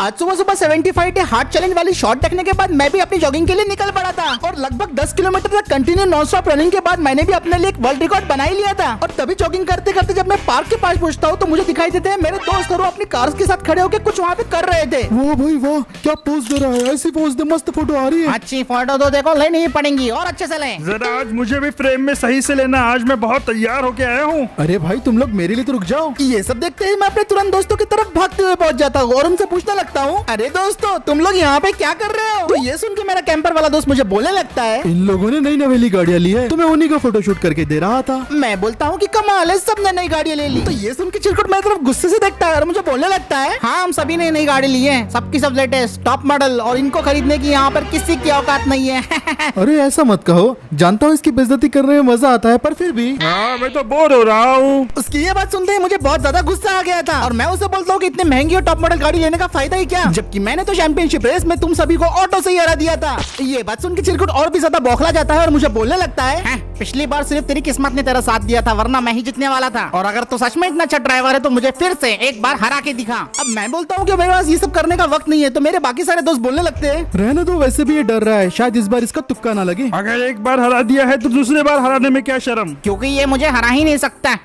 आज सुबह सुबह 75 डे हार्ट चैलेंज वाली शॉट देखने के बाद मैं भी अपनी जॉगिंग के लिए निकल पड़ा था और लगभग 10 किलोमीटर तक कंटिन्यू नॉन स्टॉप रनिंग के बाद मैंने भी अपने लिए एक वर्ल्ड रिकॉर्ड बना ही लिया था। और तभी जॉगिंग करते करते जब मैं पार्क के पास पहुंचता हूँ तो मुझे दिखाई देते हैं मेरे दोस्त और वो अपनी कार्स के साथ खड़े होकर कुछ वहाँ पे कर रहे थे। वाह भाई वाह, क्या पोज दे रहा है, ऐसी पोज दे, मस्त फोटो आ रही है। अच्छी फोटो तो देखो लेनी ही पड़ेंगी और अच्छे से लें। जरा आज मुझे भी फ्रेम में सही से लेना, आज मैं बहुत तैयार होके आया हूँ। अरे भाई तुम लोग मेरे लिए तो रुक जाओ। ये सब देखते ही मैं अपने तुरंत दोस्तों की तरफ भागते हुए पहुंच जाता हूँ और उनसे पूछने लगता हूँ, अरे दोस्तों तुम लोग यहाँ पे क्या कर रहे हो? तो ये सुन के मेरा कैंपर वाला दोस्त मुझे बोलने लगता है, इन लोगों ने नई नवेली गाड़ियाँ ली है, तुम्हें उन्हीं का फोटो शूट करके दे रहा था। मैं बोलता हूँ कि कमाल है, सबने नई गाड़ी ले ली। तो ये सुन के चिरकुट मेरी तरफ गुस्से से देखता है और मुझे बोलने लगता है, हाँ हम सभी ने नई गाड़ी ली है, सबकी सब लेटेस्ट टॉप मॉडल, और इनको खरीदने की यहाँ पर किसी की औकात नहीं है। अरे ऐसा मत कहो, जानता हूँ इसकी बेइज्जती करने में मजा आता है, पर फिर भी। हाँ मैं तो बोर हो रहा हूँ। उसकी ये बात सुनते ही मुझे बहुत ज्यादा गुस्सा आ गया था और मैं उसे बोलता हूँ कि इतने महंगी और टॉप मॉडल गाड़ी लेने का फायदा ही क्या, जबकि मैंने तो चैंपियनशिप रेस में तुम सभी को ऑटो से ही हरा दिया था। ये बात सुन के चिरकुट और भी ज्यादा बौखला जाता है और मुझे बोलने लगता है, पिछली बार सिर्फ तेरी किस्मत ने तेरा साथ दिया था, वरना मैं ही जीतने वाला था, और अगर तू सच में इतना अच्छा ड्राइवर है तो मुझे फिर से एक बार हरा के दिखा। अब मैं बोलता हूँ कि मेरे पास ये सब करने का वक्त नहीं है, तो मेरे बाकी सारे दोस्त बोलने लगते हैं, रहने दो, वैसे भी ये डर रहा है, शायद इस बार इसका तुक्का ना लगे। अगर एक बार हरा दिया है तो दूसरी बार हराने में क्या शर्म, क्योंकि ये मुझे हरा ही नहीं सकता।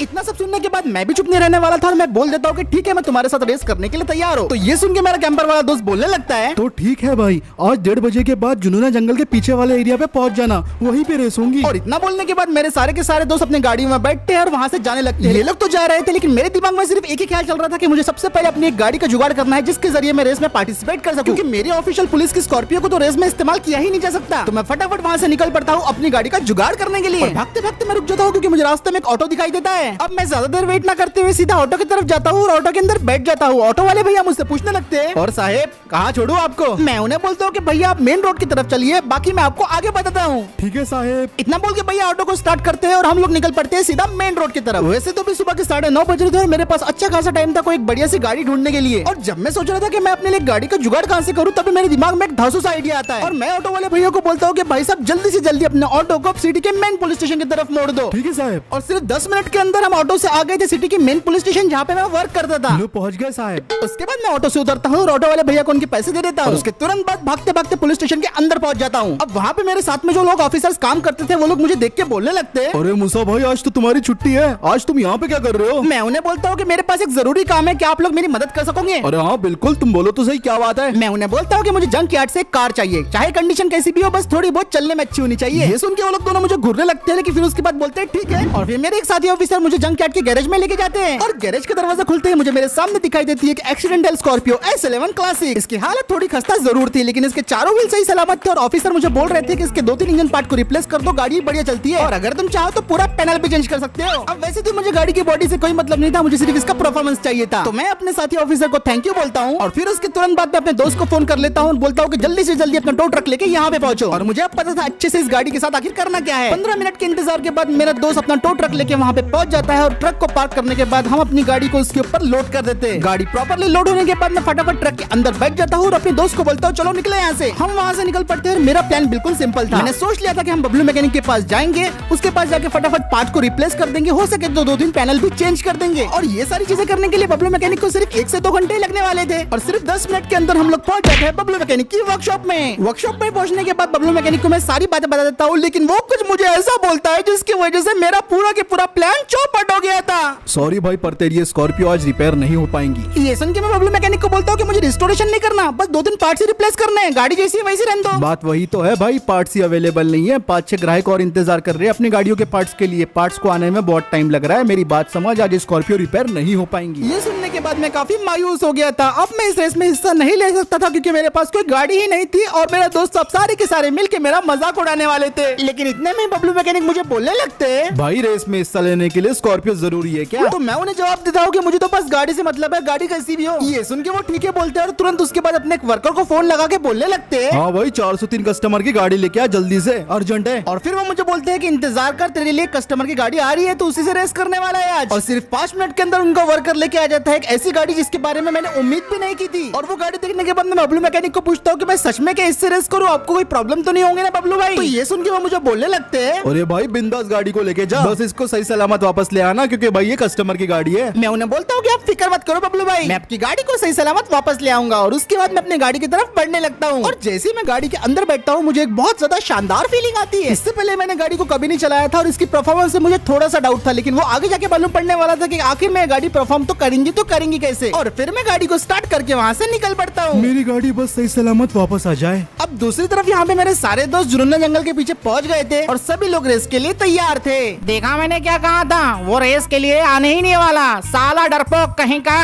इतना सब सुनने के बाद मैं भी चुप नहीं रहने वाला था और मैं बोल देता हूँ कि ठीक है मैं तुम्हारे साथ रेस करने के लिए तैयार हूँ। तो ये सुन के मेरा कैंपर वाला दोस्त बोलने लगता है, तो ठीक है भाई, आज 1:30 बजे के बाद जुनूना जंगल के पीछे वाले एरिया पे पहुंच जाना, वहीं पे रेस होंगी। और इतना बोलने के बाद मेरे सारे के सारे दोस्त अपनी गाड़ी में बैठते हैं और वहाँ से जाने लगते हैं। ये लोग तो जा रहे थे लेकिन मेरे दिमाग में सिर्फ एक ही ख्याल चल रहा था कि मुझे सबसे पहले अपनी एक गाड़ी का जुगाड़ करना है जिसके जरिए मैं रेस में पार्टिसिपेट कर सकूं, क्योंकि मेरी ऑफिशियल पुलिस की स्कॉर्पियो को तो रेस में इस्तेमाल किया ही नहीं जा सकता। तो मैं फटाफट वहाँ से निकल पड़ता हूँ अपनी गाड़ी का जुगाड़ करने के लिए। भागते भागते मैं रुक जाता हूँ क्योंकि मुझे रास्ते में एक ऑटो दिखाई देता है। अब मैं ज्यादा देर वेट न करते हुए सीधा ऑटो की तरफ जाता हूँ और ऑटो के अंदर बैठ जाता हूँ। ऑटो वाले भैया मुझसे पूछने लगते हैं, और साहेब कहाँ छोड़ू आपको? मैं उन्हें बोलता हूँ कि भैया आप मेन रोड की तरफ चलिए, बाकी मैं आपको आगे बताता हूँ। ठीक है साहेब। इतना बोल के भैया ऑटो को स्टार्ट करते हैं और हम लोग निकल पड़ते हैं सीधा मेन रोड की तरफ। वैसे तो भी सुबह के 9:30 बज रहे थे और मेरे पास अच्छा खासा टाइम था कोई एक बढ़िया सी गाड़ी ढूंढने के लिए। और जब मैं सोच रहा था कि मैं अपने लिए गाड़ी का जुगाड़ कहाँ से करूँ, तभी मेरे दिमाग में एक धांसू सा आइडिया आता है और मैं ऑटो वाले भैया को बोलता हूँ कि भाई साहब जल्दी से जल्दी अपने ऑटो को सिटी के मेन पुलिस स्टेशन की तरफ मोड़ दो। ठीक है साहब। और सिर्फ 10 मिनट के अंदर हम ऑटो से आ गए थे सिटी के मेन पुलिस स्टेशन जहाँ पे मैं वर्क करता था। लो पहुंच गए साहब। उसके बाद मैं ऑटो से उतरता हूँ और ऑटो वाले भैया को उनके पैसे दे देता हूँ। उसके तुरंत बाद भागते भागते पुलिस स्टेशन के अंदर पहुंच जाता हूँ। अब वहाँ पे मेरे साथ में जो लोग ऑफिसर्स काम करते थे वो लोग मुझे देख के बोलने लगते हैं, अरे मूसा भाई आज तो तुम्हारी छुट्टी है, आज तुम यहाँ पे क्या कर रहे हो? मैं उन्हें बोलता हूँ कि मेरे पास एक जरूरी काम है, क्या आप लोग मेरी मदद कर सकोगे? अरे हाँ बिल्कुल, तुम बोलो तो सही, क्या बात है? मैं उन्हें बोलता हूँ कि मुझे जंक यार्ड से एक कार चाहिए, चाहे कंडीशन कैसी भी हो, बस थोड़ी बहुत चलने में अच्छी होनी चाहिए। ये सुन के वो लोग दोनों मुझे घूरने लगते हैं, लेकिन फिर उसके बाद बोलते हैं ठीक है। और फिर मेरे एक साथी ऑफिसर मुझे जंक यार्ड के गैरेज में लेके जाते हैं और गैरेज का दरवाजा खुलते ही मुझे मेरे सामने दिखाई देती है एक एक्सीडेंटल स्कॉर्पियो S11 क्लासिक। इसकी हालत थोड़ी खस्ता जरूर थी लेकिन इसके चारों व्हील सही सलामत थे और ऑफिसर मुझे बोल रहे थे कि इसके 2-3 इंजन पार्ट को रिप्लेस कर दो, गाड़ी बढ़िया चलती है और अगर तुम चाहो तो पूरा पैनल भी चेंज कर सकते हो। अब वैसे तो मुझे गाड़ी की बॉडी से कोई मतलब नहीं था, मुझे सिर्फ इसका परफॉर्मेंस चाहिए था। तो मैं अपने साथी ऑफिसर को थैंक यू बोलता हूँ और फिर उसके तुरंत बाद में अपने दोस्त को फोन कर लेता हूँ, बोलता हूँ कि जल्दी से जल्दी अपना टो ट्रक लेके यहाँ पे पहुंचो। और मुझे अब पता था अच्छे से इस गाड़ी के साथ आखिर करना क्या है। 15 मिनट के इंतजार के बाद मेरा दोस्त अपना टो ट्रक लेके वहाँ पे पहुंच जाता है और ट्रक को पार्क करने के बाद हम अपनी गाड़ी को उसके ऊपर लोड कर देते हैं। गाड़ी प्रॉपर्ली लोड होने के बाद मैं फटाफट ट्रक के अंदर बैठ जाता हूँ और अपने दोस्त को बोलता हूँ चलो निकले यहाँ से। हम वहाँ से निकल पड़ते हैं। मेरा प्लान बिल्कुल सिंपल था, मैंने सोच लिया था कि हम बबलू मैकेनिक के पास जाएंगे, उसके पास जाके फटाफट पार्ट को रिप्लेस कर देंगे, हो सके तो 2-3 पैनल भी चेंज कर देंगे। और ये सारी चीजें करने के लिए बबलू मैकेनिक को सिर्फ 1 से 2 घंटे लगने वाले थे और सिर्फ 10 मिनट के अंदर हम लोग पहुंच जाते हैं बबलू मैकेनिक की वर्कशॉप में। वर्कशॉप में पहुंचने के बाद बबलू मैकेनिक को मैं सारी बातें बता देता हूँ, लेकिन वो कुछ मुझे ऐसा बोलता है जिसकी वजह से मेरा पूरा के पूरा प्लान चौपट हो गया था। सॉरी भाई, पर तेरी ये स्कॉर्पियो आज रिपेयर नहीं हो पाएंगी। ये सुन के मैं बबलू मैकेनिक को बोलता हूँ कि मुझे रिस्टोरेशन नहीं करना, बस 2-3 पार्ट्स ही रिप्लेस करने हैं, गाड़ी जैसी वैसी रहने दो। बात वही तो है भाई, पार्ट्स ही अवेलेबल नहीं है, 5-6 ग्राहक और इंतजार कर रहे हैं अपनी गाड़ियों के पार्ट्स के लिए, पार्ट्स को आने में बहुत टाइम लग रहा है, मेरी बात समझ, आज स्कॉर्पियो रिपेयर नहीं हो पाएंगी। ये सुनने के बाद मैं काफी मायूस हो गया था। अब मैं इस रेस में हिस्सा नहीं ले सकता था क्योंकि मेरे पास कोई गाड़ी ही नहीं थी और मेरे दोस्त सब सारे के सारे मिलके मेरा मजाक उड़ाने वाले थे। लेकिन इतने में बबलू मैकेनिक मुझे बोलने लगते हैं, भाई रेस में हिस्सा लेने के लिए स्कॉर्पियो जरूरी है क्या? तो मैं उन्हें जवाब देता हूँ कि मुझे तो बस गाड़ी से मतलब है, गाड़ी कैसी भी हो। ये सुन के वो ठीक है बोलते हैं और तुरंत उसके बाद अपने एक वर्कर को फोन लगा के बोलने लगते हैं, हाँ भाई 403 कस्टमर की गाड़ी लेके आ जल्दी से, अर्जेंट है। और फिर वो मुझे बोलते हैं कि इंतजार कर, तेरे लिए कस्टमर की गाड़ी आ रही है तो उसी से रेस करने वाला है आज। और सिर्फ 5 मिनट के अंदर उनका वर्कर लेके आ जाता है एक ऐसी गाड़ी जिसके बारे में मैंने उम्मीद भी नहीं की थी। और वो गाड़ी देखने के बाद मैं बबलू मैकेनिक को पूछता हूँ कि मैं सच में क्या इससे रेस करूँ, आपको कोई प्रॉब्लम तो नहीं होंगे ना बबलू भाई? तो ये सुन के वो मुझे बोलने लगते हैं, अरे भाई बिंदास गाड़ी को लेके जा, बस इसको सही सलामत वापस ले आना क्योंकि भाई ये कस्टमर की गाड़ी है। मैं उन्हें बोलता हूँ कि आप फिक्र मत करो बबलू भाई, मैं आपकी गाड़ी को सही सलामत वापस ले आऊंगा और उसके बाद मैं अपनी गाड़ी की तरफ बढ़ने लगता हूँ। और जैसे ही मैं गाड़ी के अंदर बैठता हूँ मुझे एक बहुत ज्यादा शानदार फीलिंग आती है। इससे पहले मैंने गाड़ी को कभी नहीं चलाया था और इसकी परफॉर्मेंस से मुझे थोड़ा सा डाउट था, लेकिन वो आगे जाके मालूम पड़ने वाला था कि आखिर में गाड़ी परफॉर्म तो करेंगी कैसे। और फिर मैं गाड़ी को स्टार्ट करके वहाँ से निकल पड़ता हूँ। मेरी गाड़ी बस सही सलामत वापस आ जाए। अब दूसरी तरफ यहाँ पे मेरे सारे दोस्त जुनून जंगल के पीछे पहुँच गए थे और सभी लोग रेस के लिए तैयार थे। देखा मैंने क्या कहा था, वो रेस के लिए आने ही नहीं वाला, साला डरपोक कहीं का।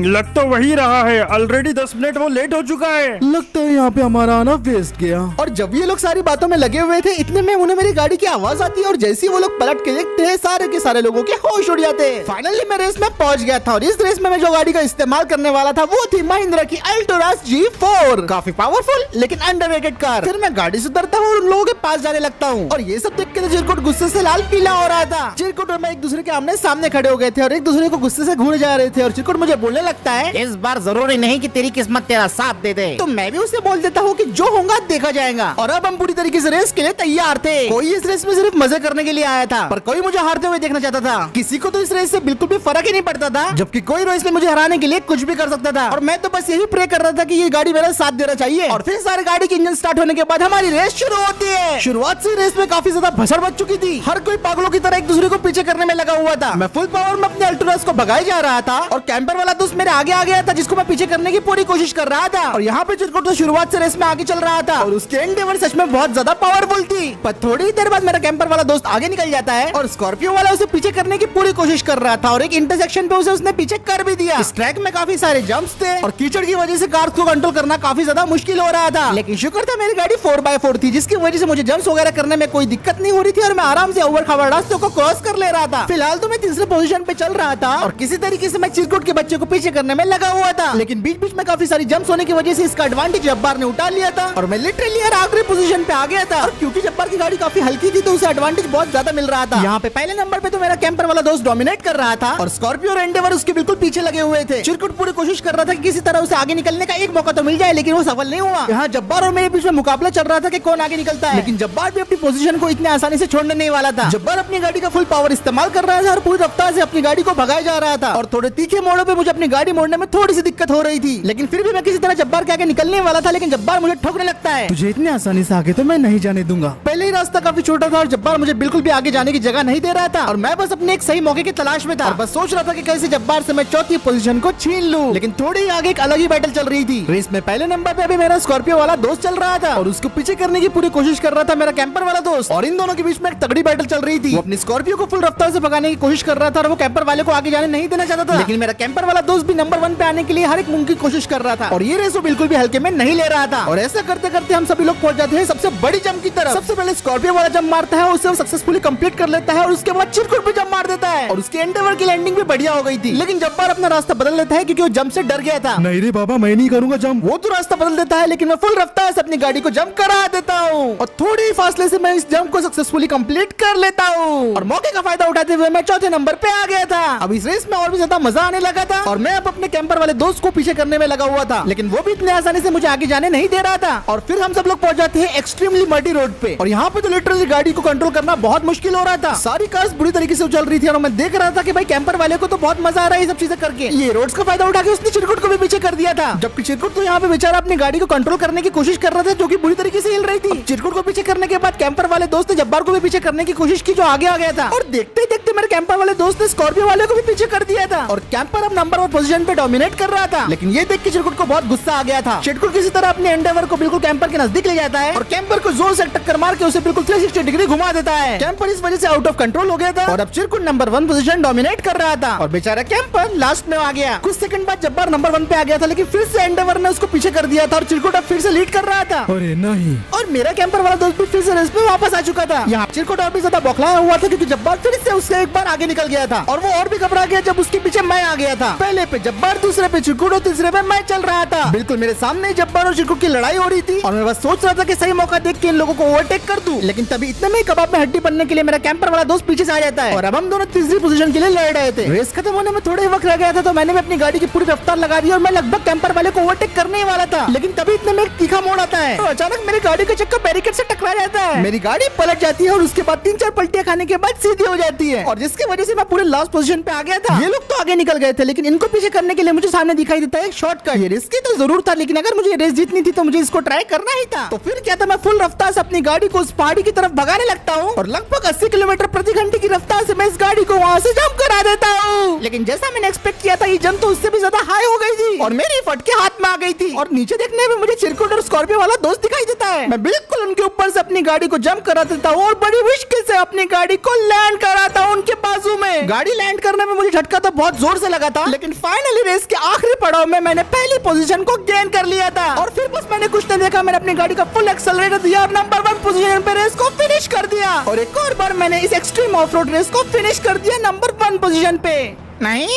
लग तो वही रहा है। ऑलरेडी 10 मिनट वो लेट हो चुका है। लगता है यहाँ पे हमारा आना वेस्ट गया। और जब ये लोग सारी बातों में लगे हुए थे इतने में उन्हें मेरी गाड़ी की आवाज आती है और जैसे ही वो लोग पलट के देखते हैं सारे के सारे लोगों के होश उड़ जाते हैं। फाइनली मैं रेस में पहुंच गया था और इस रेस में मैं जो गाड़ी का इस्तेमाल करने वाला था वो थी महिंद्रा की अल्टोरास G4। काफी पावरफुल लेकिन अंडररेटेड कार। फिर मैं गाड़ी से उतरता हूँ और उन लोगों के पास जाने लगता हूँ और ये सब देख के चिरकुट गुस्से से लाल पीला हो रहा था। चिरकुट और मैं एक दूसरे के आमने सामने खड़े हो गए थे और एक दूसरे को गुस्से से घूर जा रहे थे और चिरकुट मुझे बोलने लगता है, इस बार जरूरी नहीं कि तेरी किस्मत तेरा साथ दे दे। तो मैं भी उसे बोल देता हूँ कि जो होगा देखा जाएगा। और अब हम पूरी तरीके से रेस के लिए तैयार थे। कोई इस रेस में सिर्फ मजे करने के लिए आया था पर कोई मुझे हारते हुए देखना चाहता था। किसी को तो इस रेस से बिल्कुल भी फर्क ही नहीं पड़ता था, जबकि कोई रेस में मुझे हराने के लिए कुछ भी कर सकता था। और मैं तो बस यही प्रे कर रहा था कि ये गाड़ी मेरा साथ देना चाहिए। और फिर सारी गाड़ी की इंजन स्टार्ट होने के बाद हमारी रेस शुरू होती है। शुरुआत से रेस में काफी ज्यादा भसड़ मच चुकी थी। हर कोई पागलों की तरह एक दूसरे को पीछे करने में लगा हुआ था। मैं फुल पावर में अपने अल्टोरास को भगाए जा रहा था और कैंपर वाला दोस्त मेरे आगे आ गया था जिसको मैं पीछे करने की पूरी कोशिश कर रहा था। और यहाँ पे चिरकुट तो शुरुआत से रेस में आगे चल रहा था और उसके एंडेवर सच में बहुत ज्यादा पावरफुल थी। पर थोड़ी देर बाद मेरा कैंपर वाला दोस्त आगे निकल जाता है और स्कॉर्पियो वाला उसे पीछे करने की पूरी कोशिश कर रहा था और एक इंटरसेक्शन पे उसे उसने पीछे कर भी दिया। इस ट्रैक में काफी सारे जंप्स थे और कीचड़ की वजह से कार को कंट्रोल करना काफी ज्यादा मुश्किल हो रहा था। लेकिन शुक्र था मेरी गाड़ी 4x4 थी जिसकी वजह से मुझे जंप्स वगैरह करने में कोई दिक्कत नहीं हो रही थी और मैं आराम से ओवर खावर रास्तों को क्रॉस कर ले रहा था। फिलहाल तो मैं तीसरे पोजीशन पे चल रहा था और किसी तरीके से मैं चिरकुट के बच्चे को पीछे करने में लगा हुआ था। लेकिन बीच बीच में काफी सारी जंप्स होने की वजह से इसका एडवांटेज जब्बार ने उठा लिया था और मैं लिटरली आखिरी पोजीशन पे आ गया था। और क्योंकि जब्बार की गाड़ी काफी हल्की थी तो उसे एडवांटेज बहुत ज्यादा मिल रहा था। यहाँ पे पहले नंबर पे तो मेरा कैंपर वाला दोस्त डोमिनेट कर रहा था और स्कॉर्पियो और एंडेवर उसके बिल्कुल पीछे लगे हुए थे। चिरकुट पूरी कोशिश कर रहा था कि किसी तरह उसे आगे निकलने का एक मौका तो मिल जाए, लेकिन वो सफल नहीं हुआ। यहाँ जब्बार और मेरे बीच में मुकाबला चल रहा था कि कौन आगे निकलता है, लेकिन जब्बार भी अपनी पोजीशन को इतने आसानी से छोड़ने नहीं वाला था। जब्बार अपनी गाड़ी का फुल पावर इस्तेमाल कर रहा था और पूरी रफ्तार से अपनी गाड़ी को भगाया जा रहा था और थोड़े तीखे मोड़ों पे मुझे अपनी गाड़ी मोड़ने में थोड़ी सी दिक्कत हो रही थी। लेकिन फिर भी मैं किसी तरह जब्बार के आगे निकलने वाला था, लेकिन जब्बार मुझे ठोकने लगता है। तुझे इतने आसानी से आगे तो मैं नहीं जाने दूंगा। पहले ही रास्ता काफी छोटा था और जब्बार मुझे बिल्कुल भी आगे जाने की जगह नहीं दे रहा था और मैं बस अपने एक सही मौके की तलाश में था और बस सोच रहा था कि कैसे जब्बार से मैं चौथी पोजीशन को छीन लूं। लेकिन थोड़ी ही आगे एक अलग ही बैटल चल रही थी। रेस में पहले नंबर पे अभी मेरा स्कॉर्पियो वाला दोस्त चल रहा था और उसको पीछे करने की पूरी कोशिश कर रहा था मेरा कैंपर वाला दोस्त। और इन दोनों के बीच में एक तगड़ी बैटल चल रही थी। वो अपनी स्कॉर्पियो को फुल रफ्तार से भगाने की कोशिश कर रहा था और वो कैंपर वाले को आगे जाने नहीं देना चाहता था। लेकिन मेरा कैंपर वाला दोस्त भी नंबर 1 पे आने के लिए हर एक मुमकिन कोशिश कर रहा था और ये रेस वो बिल्कुल भी हल्के में नहीं ले रहा था। और ऐसा करते करते हम सभी लोग पहुंच जाते हैं सबसे बड़ी जंप की तरफ। सबसे पहले स्कॉर्पियो वाला जंप मारता है, उसे सक्सेसफुली कंप्लीट कर लेता है और उसके बाद चिरकुट भी जंप मार देता है और उसके एंडेवर की लैंडिंग भी बढ़िया हो गई थी। लेकिन जब्बार अपना रास्ता बदल लेता है क्योंकि वो जंप से डर गया था। नहीं रे बाबा, मैं नहीं करूंगा जंप। वो तो रास्ता बदल देता है लेकिन मैं फुल रफ्तार से अपनी गाड़ी को जंप करा देता हूँ और थोड़ी ही फासले से मैं इस जंप को सक्सेसफुली कंप्लीट कर लेता हूँ और मौके का फायदा उठाते हुए मैं चौथे नंबर पे आ गया था। अब इस रेस में और भी ज्यादा मजा आने लगा था और मैं अब अपने कैंपर वाले दोस्त को पीछे करने में लगा हुआ था, लेकिन वो भी इतने आसानी से मुझे आगे जाने नहीं दे रहा था। और फिर हम सब लोग पहुंच जाते हैं एक्सट्रीमली मडी रोड पे और यहाँ पे तो लिटरली गाड़ी को कंट्रोल करना बहुत मुश्किल हो रहा था। सारी कार्स बुरी तरीके से उछल रही थी और मैं देख रहा था कि भाई कैंपर वाले को तो बहुत मजा आ रहा है ये सब चीजें करके। ये रोड्स का फायदा उठा के उसने चिरकुट को भी पीछे कर दिया था, जबकि चिरकुट तो यहाँ पे बेचारा अपनी गाड़ी को कंट्रोल करने की कोशिश कर रहा था जो कि बुरी तरीके से हिल रही थी। चिरकुट को पीछे करने के बाद कैंपर वाले दोस्त ने जब्बार को भी पीछे करने की कोशिश की जो आगे आ गया था और देखते ही देखते मेरे कैंपर वाले दोस्त ने स्कॉर्पियो वाले को भी पीछे कर दिया था और कैंपर अब नंबर 1 पोजीशन पे डोमिनेट कर रहा था। लेकिन ये देख के चिरकुट को बहुत गुस्सा आ गया था। चिरकुट किसी तरह अपने एंडेवर को बिल्कुल कैंपर के नजदीक ले जाता है और कैंपर को जोर से टक्कर मार के उसे बिल्कुल 360 डिग्री घुमा देता है। कैंपर इस वजह से आउट ऑफ कंट्रोल हो गया था और अब चिरकुट नंबर 1 पोजीशन डोमिनेट कर रहा था और बेचारा कैंपर लास्ट में आ गया। कुछ सेकंड बाद जब्बार नंबर 1 पे आ गया था, लेकिन फिर से एंडेवर ने उसको पीछे कर दिया था और चिरकुट अब फिर से लीड कर रहा था। अरे नहीं। और मेरा कैंपर वाला दोस्त भी फिर से रेस पे वापस आ चुका था। यहाँ चिरकुट और भी ज्यादा बौखलाया हुआ था क्योंकि जब्बार फिर से उससे एक बार आगे निकल गया था और वो और भी घबरा गया जब उसके पीछे मैं आ गया था। पहले पे जब्बार, दूसरे पे चिरकुट और तीसरे पे मैं चल रहा था। बिल्कुल मेरे सामने जब्बार और चिरकुट की लड़ाई हो रही थी और मैं बस सोच रहा था कि सही मौका देख के इन लोगों को ओवरटेक कर दूं। लेकिन तभी इतने में कबाब में हड्डी बनने के लिए मेरा कैंपर वाला दोस्त पीछे से आ जाता है और अब हम दोनों तीसरी पोजीशन के लिए लड़ रहे थे। रेस खत्म होने में थोड़ा ही वक्त रह गया था तो मैंने भी अपनी गाड़ी की पूरी रफ्तार लगा दी और मैं लगभग कैंपर वाले को ओवरटेक करने वाला था। लेकिन तभी इतने में एक तीखा मोड़ आता है और अचानक मेरी गाड़ी का चक्का बैरिकेड से टकरा जाता है। मेरी गाड़ी पलट जाती है और उसके बाद 3-4 पलटियां खाने के बाद सीधी हो जाती है और जिसकी वजह से मैं पूरे लास्ट पोजीशन पे आ गया था। ये लोग तो आगे निकल गए थे, लेकिन इनको पीछे करने के लिए मुझे सामने दिखाई देता है एक शॉर्टकट। ये रिस्की तो जरूर था, लेकिन अगर मुझे रेस जीतनी थी तो मुझे इसको ट्राई करना ही था। तो फिर क्या था, मैं फुल रफ्तार से अपनी गाड़ी को उस पहाड़ी की तरफ भगाने लगता हूँ और लगभग 80 किलोमीटर प्रति घंटे की रफ्तार से मैं इस गाड़ी को वहाँ से जंप करा देता हूँ। लेकिन जैसा मैंने एक्सपेक्ट किया था, ये जंप तो उससे भी ज्यादा हाई हो गई थी और मेरी फटके हाथ में आ गई थी। और नीचे देखने में मुझे चिरकुट और स्कॉर्पियो वाला दोस्त दिखाई देता है। मैं बिल्कुल उनके ऊपर से अपनी गाड़ी को जंप करा देता हूँ और बड़ी मुश्किल से अपनी गाड़ी को लैंड कराता हूँ उनके बाजू में। गाड़ी लैंड करने में मुझे झटका तो बहुत जोर से लगा था, लेकिन फाइनली रेस के आखिरी पड़ाव में मैंने पहली पोजीशन को गेन कर लिया था। और फिर बस मैंने कुछ नहीं देखा, मैंने अपनी गाड़ी का फुल एक्सेलरेटर दिया और नंबर 1 पोजीशन पे रेस को फिनिश कर दिया। और एक और बार मैंने इस एक्सट्रीम ऑफ रोड रेस को फिनिश कर दिया नंबर 1 पोजीशन पे। नहीं,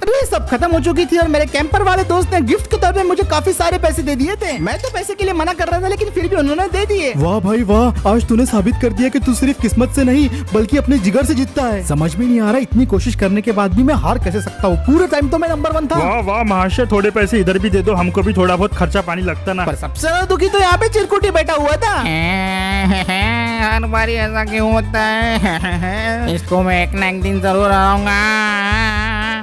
रेस सब खत्म हो चुकी थी और मेरे कैंपर वाले दोस्त ने गिफ्ट के तौर पे मुझे काफी सारे पैसे दे दिए थे। मैं तो पैसे के लिए मना कर रहा था, लेकिन फिर भी उन्होंने दे दिए। वाह भाई वाह, आज तूने साबित कर दिया कि तू सिर्फ किस्मत से नहीं बल्कि अपने जिगर से जीतता है। समझ में नहीं आ रहा इतनी कोशिश करने के बाद भी मैं हार कैसे सकता हूँ। पूरे टाइम तो मैं नंबर 1 था। वाह वाह महाशय, थोड़े पैसे इधर भी दे दो, हमको भी थोड़ा बहुत खर्चा पानी लगता ना। पर सबसे ज्यादा दुखी तो यहाँ पे चिरकुटी बैठा हुआ था। हर बारी ऐसा क्यों होता है? इसको मैं एक ना एक दिन जरूर आऊंगा।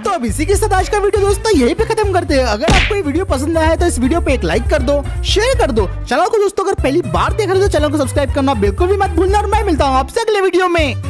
तो अब इसी के साथ आज का वीडियो दोस्तों यहीं पे खत्म करते हैं। अगर आपको ये वीडियो पसंद आया है तो इस वीडियो पे एक लाइक कर दो, शेयर कर दो। चैनल को दोस्तों अगर पहली बार देख रहे हो तो चैनल को सब्सक्राइब करना बिल्कुल भी मत भूलना। और मैं मिलता हूँ आपसे अगले वीडियो में।